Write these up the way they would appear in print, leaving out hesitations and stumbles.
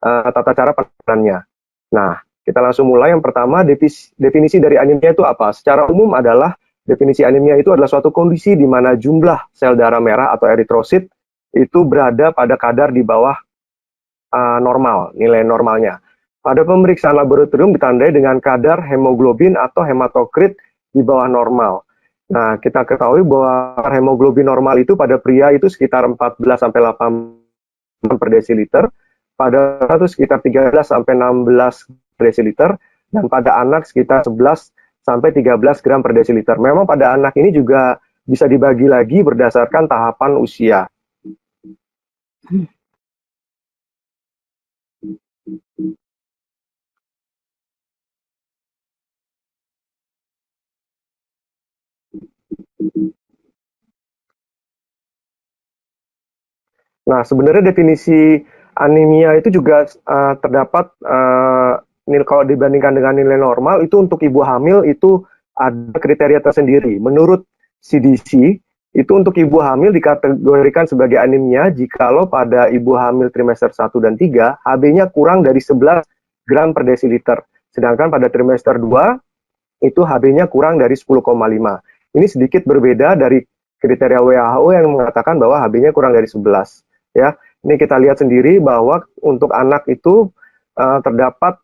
tata cara penanganannya. Nah, kita langsung mulai. Yang pertama, definisi dari anemia itu apa? Secara umum adalah definisi anemia itu adalah suatu kondisi di mana jumlah sel darah merah atau eritrosit itu berada pada kadar di bawah normal, nilai normalnya. Pada pemeriksaan laboratorium ditandai dengan kadar hemoglobin atau hematokrit di bawah normal. Nah, kita ketahui bahwa hemoglobin normal itu pada pria itu sekitar 14-18 per desiliter, pada itu sekitar 13-16 desiliter, dan pada anak sekitar 11-13 gram per desiliter. Memang pada anak ini juga bisa dibagi lagi berdasarkan tahapan usia. Nah, sebenarnya definisi anemia itu juga terdapat kalau dibandingkan dengan nilai normal itu untuk ibu hamil itu ada kriteria tersendiri. Menurut CDC itu untuk ibu hamil dikategorikan sebagai anemia jikalau pada ibu hamil trimester 1 dan 3 HB-nya kurang dari 11 gram per desiliter. Sedangkan pada trimester 2 itu HB-nya kurang dari 10,5. Ini sedikit berbeda dari kriteria WHO yang mengatakan bahwa HB-nya kurang dari 11. Ya, ini kita lihat sendiri bahwa untuk anak itu terdapat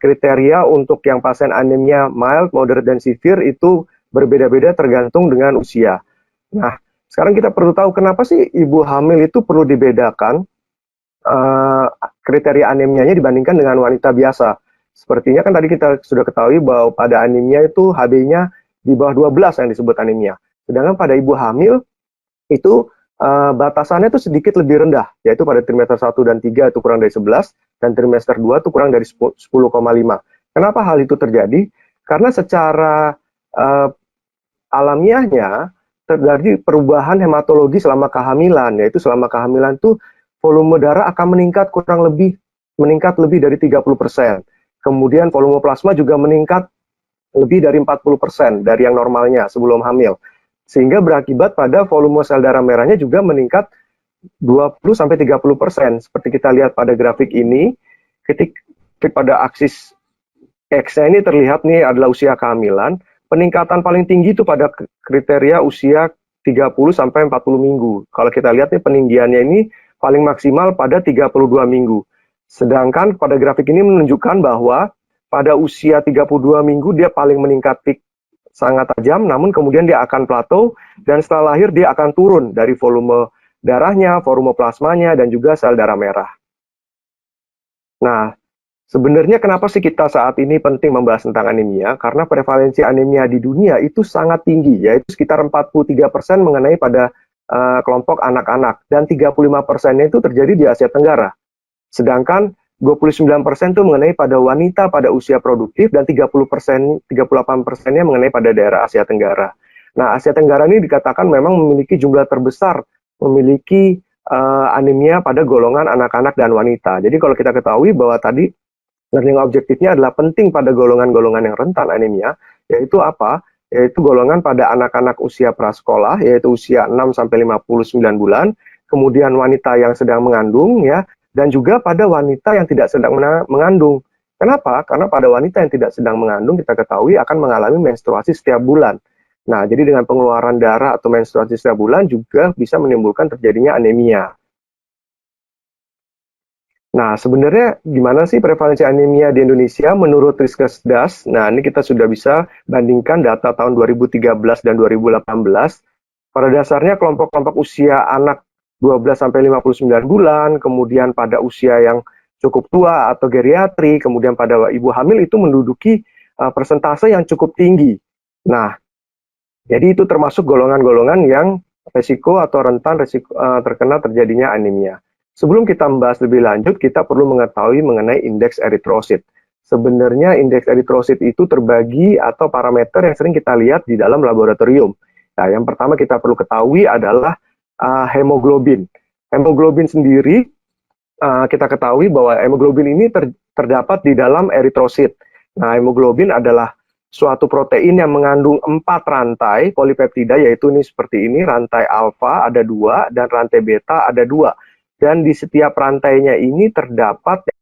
kriteria untuk yang pasien anemia mild, moderate, dan severe itu berbeda-beda tergantung dengan usia. Nah, sekarang kita perlu tahu kenapa sih ibu hamil itu perlu dibedakan kriteria anemianya dibandingkan dengan wanita biasa. Sepertinya kan tadi kita sudah ketahui bahwa pada anemia itu HB-nya di bawah 12 yang disebut anemia. Sedangkan pada ibu hamil itu batasannya itu sedikit lebih rendah, yaitu pada trimester 1 dan 3 itu kurang dari 11, dan trimester 2 itu kurang dari 10,5. Kenapa hal itu terjadi? Karena secara alamiahnya terjadi perubahan hematologi selama kehamilan, yaitu selama kehamilan itu volume darah akan meningkat lebih dari 30%. Kemudian volume plasma juga meningkat lebih dari 40% dari yang normalnya sebelum hamil. Sehingga berakibat pada volume sel darah merahnya juga meningkat 20-30%. Seperti kita lihat pada grafik ini, ketika pada aksis X-nya ini terlihat nih adalah usia kehamilan, peningkatan paling tinggi itu pada kriteria usia 30-40 minggu. Kalau kita lihat nih peninggiannya ini paling maksimal pada 32 minggu. Sedangkan pada grafik ini menunjukkan bahwa pada usia 32 minggu dia paling meningkat peak sangat tajam, namun kemudian dia akan plateau, dan setelah lahir dia akan turun dari volume darahnya, volume plasmanya, dan juga sel darah merah. Nah, sebenarnya kenapa sih kita saat ini penting membahas tentang anemia? Karena prevalensi anemia di dunia itu sangat tinggi, yaitu sekitar 43% mengenai pada kelompok anak-anak, dan 35%-nya itu terjadi di Asia Tenggara. Sedangkan 29% itu mengenai pada wanita pada usia produktif, dan 38%-nya mengenai pada daerah Asia Tenggara. Nah, Asia Tenggara ini dikatakan memang memiliki jumlah terbesar memiliki anemia pada golongan anak-anak dan wanita. Jadi kalau kita ketahui bahwa tadi learning objektifnya adalah penting pada golongan-golongan yang rentan anemia, yaitu apa? Yaitu golongan pada anak-anak usia prasekolah, yaitu usia 6-59 bulan, kemudian wanita yang sedang mengandung, ya, dan juga pada wanita yang tidak sedang mengandung. Kenapa? Karena pada wanita yang tidak sedang mengandung kita ketahui akan mengalami menstruasi setiap bulan. Nah, jadi dengan pengeluaran darah atau menstruasi setiap bulan juga bisa menimbulkan terjadinya anemia. Nah, sebenarnya gimana sih prevalensi anemia di Indonesia menurut Riskesdas? Nah, ini kita sudah bisa bandingkan data tahun 2013 dan 2018. Pada dasarnya kelompok-kelompok usia anak 12-59 bulan, kemudian pada usia yang cukup tua atau geriatri, kemudian pada ibu hamil itu menduduki persentase yang cukup tinggi. Nah, jadi itu termasuk golongan-golongan yang resiko atau rentan resiko terkena terjadinya anemia. Sebelum kita membahas lebih lanjut, kita perlu mengetahui mengenai indeks eritrosit. Sebenarnya indeks eritrosit itu terbagi atau parameter yang sering kita lihat di dalam laboratorium. Nah, yang pertama kita perlu ketahui adalah hemoglobin. Hemoglobin sendiri kita ketahui bahwa hemoglobin ini terdapat di dalam eritrosit. Nah, hemoglobin adalah suatu protein yang mengandung 4 rantai polipeptida, yaitu ini seperti ini, rantai alfa ada 2 dan rantai beta ada 2. Dan di setiap rantainya ini terdapat